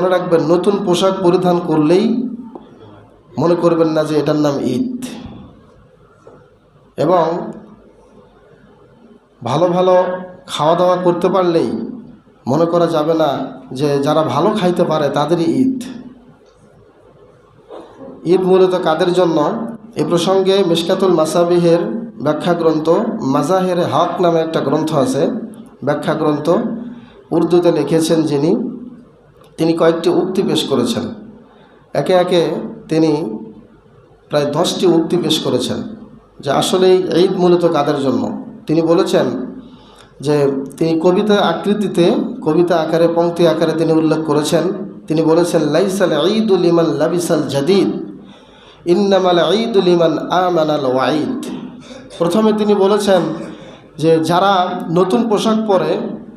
মনে রাখবেন, নতুন পোশাক পরিধান করলেই মনে করবেন না যে এটার নাম ঈদ। এবং ভালো ভালো খাওয়া দাওয়া করতে পারলেই মনে করা যাবে না যে যারা ভালো খাইতে পারে তাদেরই ঈদ। ঈদ মূলত কাদের জন্য? এ প্রসঙ্গে মিশকাতুল মাসাবিহের ব্যাখ্যা গ্রন্থ মাজাহের হক নামে একটা গ্রন্থ আছে, ব্যাখ্যা গ্রন্থ, উর্দুতে লিখেছেন যিনি, তিনি কয়েকটি উক্তি পেশ করেছেন। একে একে তিনি প্রায় 10টি উক্তি পেশ করেছেন যে আসলেই ঈদ মূলত কাদের জন্য। তিনি বলেছেন যে তিনি কবিতা আকৃতিতে, কবিতা আকারে, পংক্তি আকারে তিনি উল্লেখ করেছেন। তিনি বলেছেন, লাইসাল ঈদু লিমান লাবিসাল জাদিদ ইন্নামাল ঈদু লিমান আমানাল ওয়াঈদ। প্রথমে তিনি বলেছেন যে যারা নতুন পোশাক পরে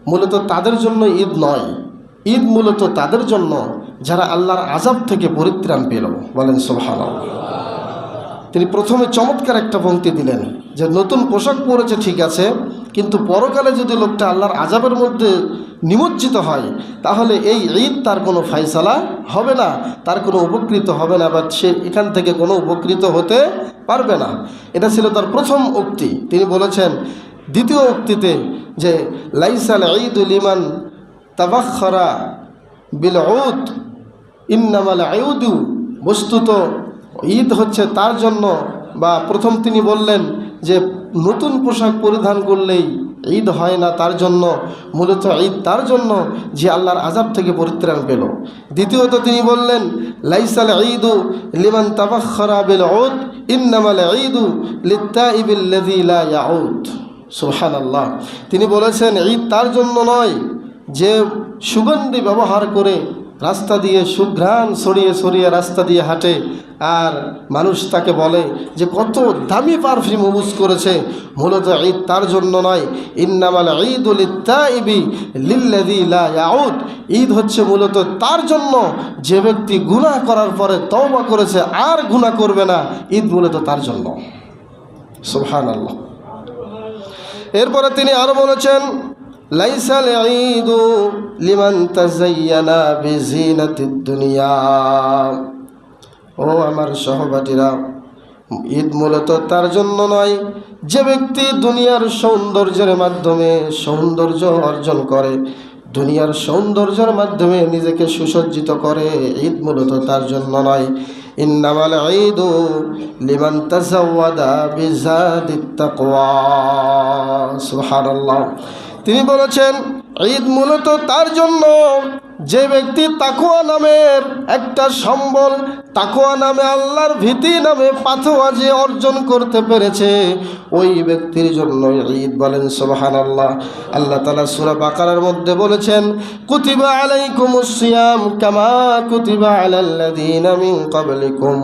মূলত তাদের জন্য ঈদ নয়, ঈদ মূলত তাদের জন্য যারা আল্লাহর আযাব থেকে পরিত্রাণ পেল। বলেন সুবহানাল্লাহ। তিনি প্রথমে চমৎকার একটা পংক্তি দিলেন যে নতুন পোশাক পরেছে ঠিক আছে, কিন্তু পরকালে যদি লোকটা আল্লাহর আযাবের মধ্যে নিমজ্জিত হয় তাহলে এই ঈদ তার কোনো ফায়সালা হবে না, তার কোনো উপকৃত হবে না, বা সে এখান থেকে কোনো উপকৃত হতে পারবে না। এটা ছিল তার প্রথম উক্তি। তিনি বলেছেন দ্বিতীয় উক্তিতে যে লাইসাল ঈদু লিমান তাবাখখারা বিল উদ ইন্নামাল ঈদু, বস্তুত ঈদ হচ্ছে তার জন্য, বা প্রথম তিনি বললেন যে নতুন পোশাক পরিধান করলেই ঈদ হয় না তার জন্য, মূলত ঈদ তার জন্য যে আল্লাহর আযাব থেকে পরিত্রাণ পেল। দ্বিতীয়ত তিনি বললেন লাইসাল ঈদু লিমান তাবাখখারা বিল উদ ইন্নামাল ঈদু লিত্তাইবিল্লাযী লা ইয়াউদ। সুবহানাল্লাহ। তিনি বলেছেন ঈদ তার জন্য নয় যে সুগন্ধি ব্যবহার করে রাস্তা দিয়ে সুঘ্রাণ ছড়িয়ে ছড়িয়ে রাস্তা দিয়ে হাঁটে আর মানুষ তাকে বলে যে কত দামি পারফিউম ইউজ করেছে, মূলত ঈদ তার জন্য নয়। ইন্নামাল ঈদু লিত্তাইবি লিল্লাযী লা ইয়াউদ, ঈদ হচ্ছে মূলত তার জন্য যে ব্যক্তি গুনাহ করার পরে তওবা করেছে আর গুনাহ করবে না, ঈদ মূলত তার জন্য। সুবহানাল্লাহ। এরপরে তিনি আরো বলেছেন লাইসাল ঈদু লিমান তাযায়্যানা বিজিনাতিদ দুনিয়া। ও আমার সহপাঠীরা, ঈদ মূলত তার জন্য নয় যে ব্যক্তি দুনিয়ার সৌন্দর্যের মাধ্যমে সৌন্দর্য অর্জন করে, দুনিয়ার সৌন্দর্যের মাধ্যমে নিজেকে সুসজ্জিত করে, ঈদ মূলত তার জন্য নয়। ইন্নামাল ঈদু লিমান তাযাওয়াদা বিজাদিত তাকওয়া। সুবহানাল্লাহ। তিনি বলেছেন ঈদ মূলত তার জন্য যে ব্যক্তি তাকওয়া নামের একটা সম্বল, তাকওয়া নামে আল্লাহর ভীতি নামে পাথওয়া যে অর্জন করতে পেরেছে, ওই ব্যক্তির জন্য ঈদ। বলেন সুবহানাল্লাহ। আল্লাহ তাআলা সূরা বাকারার মধ্যে বলেছেন কুতিবা আলাইকুমুস সিয়াম কামা কুতিবা আলাল্লাযীনা মিন ক্বাবলিকুম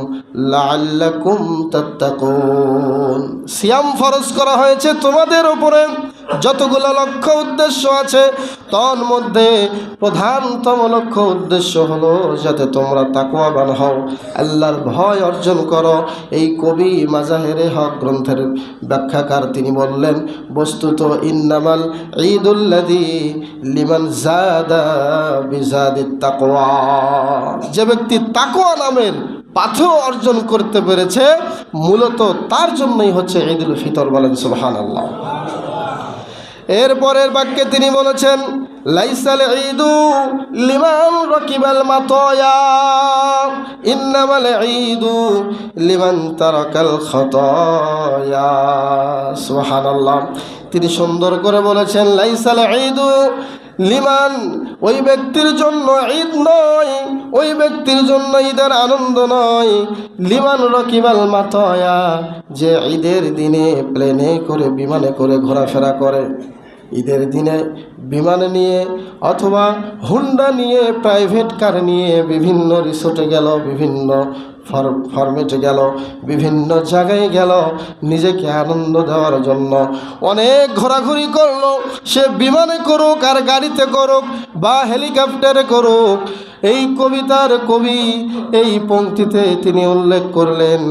লাআল্লাকুম তাত্তাকুন। সিয়াম ফরজ করা হয়েছে তোমাদের উপরে, যতগুলো লক্ষ্য উদ্দেশ্য আছে তার মধ্যে প্রধানতম লক্ষ্য উদ্দেশ্য হলো যাতে তোমরা তাকওয়াবান হও, আল্লাহর ভয় অর্জন করো। এই কবি মাজাহেরে হক গ্রন্থের ব্যাখ্যাকার তিনি বললেন বস্তুত ইন্নামাল ঈদুল্লাযী লিমান যাদা বিজাদিত তাকওয়া, যে ব্যক্তি তাকওয়া নামের পাথেয় অর্জন করতে পেরেছে মূলত তার জন্যই হচ্ছে ঈদুল ফিতর। বলেন সুবহানাল্লাহ। এরপরের বাক্যে তিনি বলেছেন লাইসাল ঈদু লিমান রাকিবাল মাতায়া ইন্নামাল ঈদু লিমান তারাকাল খাতায়া। সুবহানাল্লাহ। তিনি সুন্দর করে বলেছেন লাইসাল ঈদু লিমান, ওই ব্যক্তির জন্য ঈদ নয়, ওই ব্যক্তির জন্য ঈদের আনন্দ নয়, লিমান রাকিবাল মাতায়া, যে ঈদের দিনে প্লেনে করে বিমানে করে ঘোরাফেরা করে, ঈদের দিনে বিমান নিয়ে অথবা হুন্ডা নিয়ে প্রাইভেট কার নিয়ে বিভিন্ন রিসোর্টে গেল, বিভিন্ন ফরমেটে গেল, বিভিন্ন জায়গায় গেল নিজেকে আনন্দ দেওয়ার জন্য, অনেক ঘোরাঘুরি করলো, সে বিমানে করুক আর গাড়িতে করুক বা হেলিকপ্টারে করুক, এই কবিতার কবি এই পংক্তিতে তিনি উল্লেখ করলেন,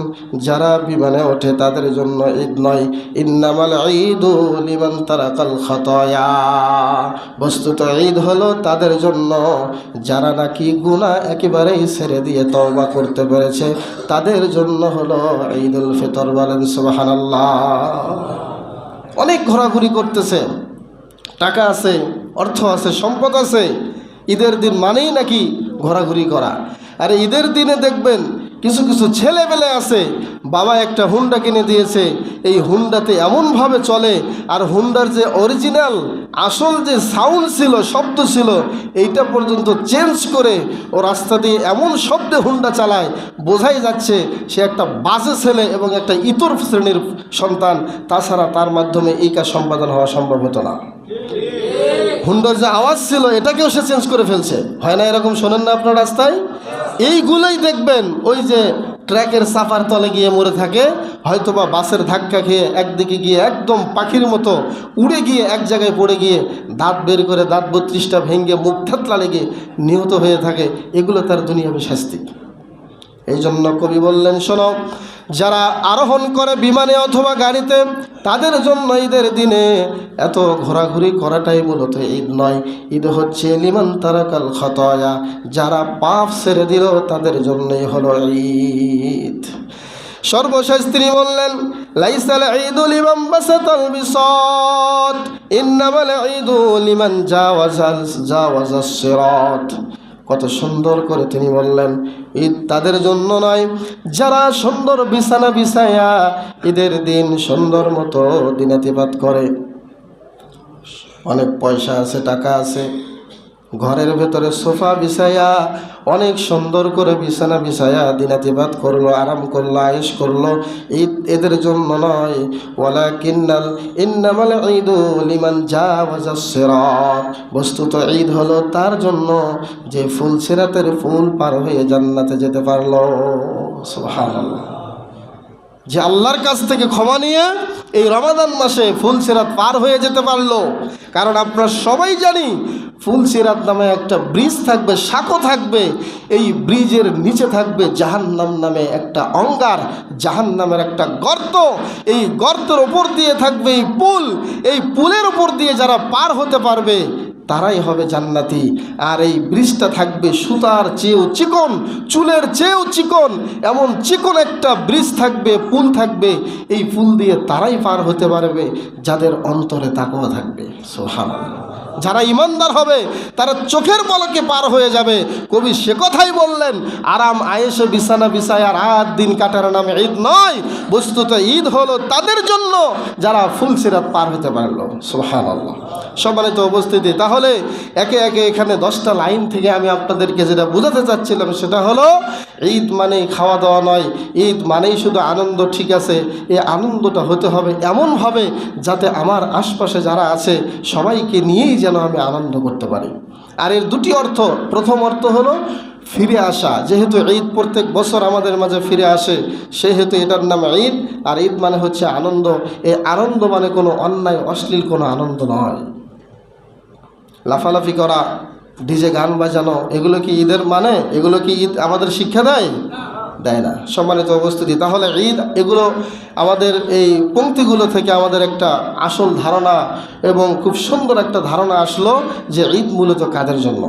যারা বিমানে ওঠে তাদের জন্য ঈদ নয়, ইন্নামাল ঈদু লিমান তারাকাল খাতায়া। বস্তুত ঈদ হলো তাদের জন্য যারা নাকি গুনাহ একেবারেই ছেড়ে দিয়ে তওবা করতে পেরেছে, তাদের জন্য হলো ঈদুল ফিতর। বলেন সুবহানাল্লাহ। অনেক ঘোরাঘুরি করতেছে, টাকা আছে, অর্থ আছে, সম্পদ আছে, ঈদের দিন মানেই নাকি ঘোরাঘুরি করা। আর ঈদের দিনে দেখবেন কিছু কিছু ছেলেবেলে আছে, বাবা একটা হুন্ডা কিনে দিয়েছে, এই হুন্ডাতে এমনভাবে চলে, আর হুন্ডার যে অরিজিনাল আসল যে সাউন্ড ছিল, শব্দ ছিল, এইটা পর্যন্ত চেঞ্জ করে ও রাস্তা দিয়ে এমন শব্দে হুন্ডা চালায়, বোঝাই যাচ্ছে সে একটা বাজে ছেলে এবং একটা ইতর শ্রেণীর সন্তান, তাছাড়া তার মাধ্যমে এই কাজ সম্পাদন হওয়া সম্ভব হতো না। হুন্ডার যে আওয়াজ ছিল এটাকেও সে চেঞ্জ করে ফেলছে, হয় না? এরকম শোনেন না আপনার রাস্তায়? এইগুলোই দেখবেন ওই যে ট্র্যাকের চাপার তলে গিয়ে মরে থাকে, হয়তোবা বাসের ধাক্কা খেয়ে একদিকে গিয়ে একদম পাখির মতো উড়ে গিয়ে এক জায়গায় পড়ে গিয়ে দাঁত বের করে দাঁত 32টা ভেঙে মুখ থাতলা লেগে নিহত হয়ে থাকে। এগুলো তার দুনিয়াবী শাস্তি। এই জন্য কবি বললেন, শোনো, যারা আরোহণ করে বিমানে অথবা গাড়িতে, তাদের জন্য ঈদের দিনে এত ঘোরাঘুরি করাটাই মূলত ঈদ নয়। ঈদ হচ্ছে লিমান তারাকাল খাতায়া, যারা পাপ ছেড়ে দিল তাদের জন্যই হলো ঈদ। সর্বশেষ তিনি বললেন, লাইসাল ঈদু লিমান বাসাতাল বিসাত, ইন্নামাল ঈদু লিমান জাওয়াজাস সিরাত। কত সুন্দর করে তিনি বললেন, ঈদ তাদের জন্য নয় যারা সুন্দর বিছানা বিছায়া ঈদের দিন সুন্দর মতো দিনাতিপাত করে। অনেক পয়সা আছে, টাকা আছে, ঘরের ভেতরে সোফা বিছায়া অনেক সুন্দর করে বিছানা বিছায়া দিনাতিপাত করলো, আরাম করলো, আয়েশ করলো, ঈদ এদের জন্য নয়। ইন্নামাল ঈদু লিমান জাওয়াজাস সিরাত, বস্তুত ঈদ হলো তার জন্য যে ফুল সিরাতের ফুল পার হয়ে জান্নাতে যেতে পারলো। সুবহানাল্লাহ। যে আল্লাহর কাছ থেকে ক্ষমা নিয়ে এই রমাদান মাসে ফুল সিরাত পার হয়ে যেতে পারলো। কারণ আপনারা সবাই জানি ফুল সিরাত নামে একটা ব্রিজ থাকবে, সাঁকো থাকবে, এই ব্রিজের নিচে থাকবে জাহান্নাম নামে একটা অঙ্গার, জাহান্নামের একটা গর্ত, এই গর্তের ওপর দিয়ে থাকবে এই পুল, এই পুলের ওপর দিয়ে যারা পার হতে পারবে তারাই হবে জান্নাতি। আর এই ব্রিজটা থাকবে সুতার চেয়েও চিকন, চুলের চেয়েও চিকন, এমন চিকন একটা ব্রিজ থাকবে, পুল থাকবে, এই পুল দিয়ে তারাই পার হতে পারবে যাদের অন্তরে তাকওয়া থাকবে। সুবহানাল্লাহ। যারা ইমানদার হবে তারা চোখের পলকে পার হয়ে যাবে। কবি সে কথাই বললেন, আরাম আয়েশে বিছানা বিছায়া রাত দিন কাটার নামে ঈদ নয়, বস্তুত ঈদ হলো তাদের জন্য যারা ফুল সিরাত পার হতে পারলো। সুবহানাল্লাহ। সম্মানিত উপস্থিতি, তাহলে একে একে এখানে 10টা লাইন থেকে আমি আপনাদেরকে যেটা বোঝাতে চাচ্ছিলাম সেটা হলো, ঈদ মানেই খাওয়া দাওয়া নয়, ঈদ মানেই শুধু আনন্দ। ঠিক আছে, এই আনন্দটা হতে হবে এমনভাবে যাতে আমার আশপাশে যারা আছে সবাইকে নিয়েই যেন আমি আনন্দ করতে পারি। আর এর দুটি অর্থ, প্রথম অর্থ হলো ফিরে আসা, যেহেতু ঈদ প্রত্যেক বছর আমাদের মাঝে ফিরে আসে সেহেতু এটার নাম ঈদ। আর ঈদ মানে হচ্ছে আনন্দ। এই আনন্দ মানে কোনো অন্যায় অশ্লীল কোনো আনন্দ নয়। লাফালাফি করা, ডিজে গান বাজানো, এগুলো কি ঈদের মানে? এগুলো কি ঈদ আমাদের শিক্ষা দেয়? দেয় না। সম্মানিত উপস্থিতি, তাহলে ঈদ এগুলো আমাদের এই পংক্তিগুলো থেকে আমাদের একটা আসল ধারণা এবং খুব সুন্দর একটা ধারণা আসলো যে ঈদ মূলত কাদের জন্য।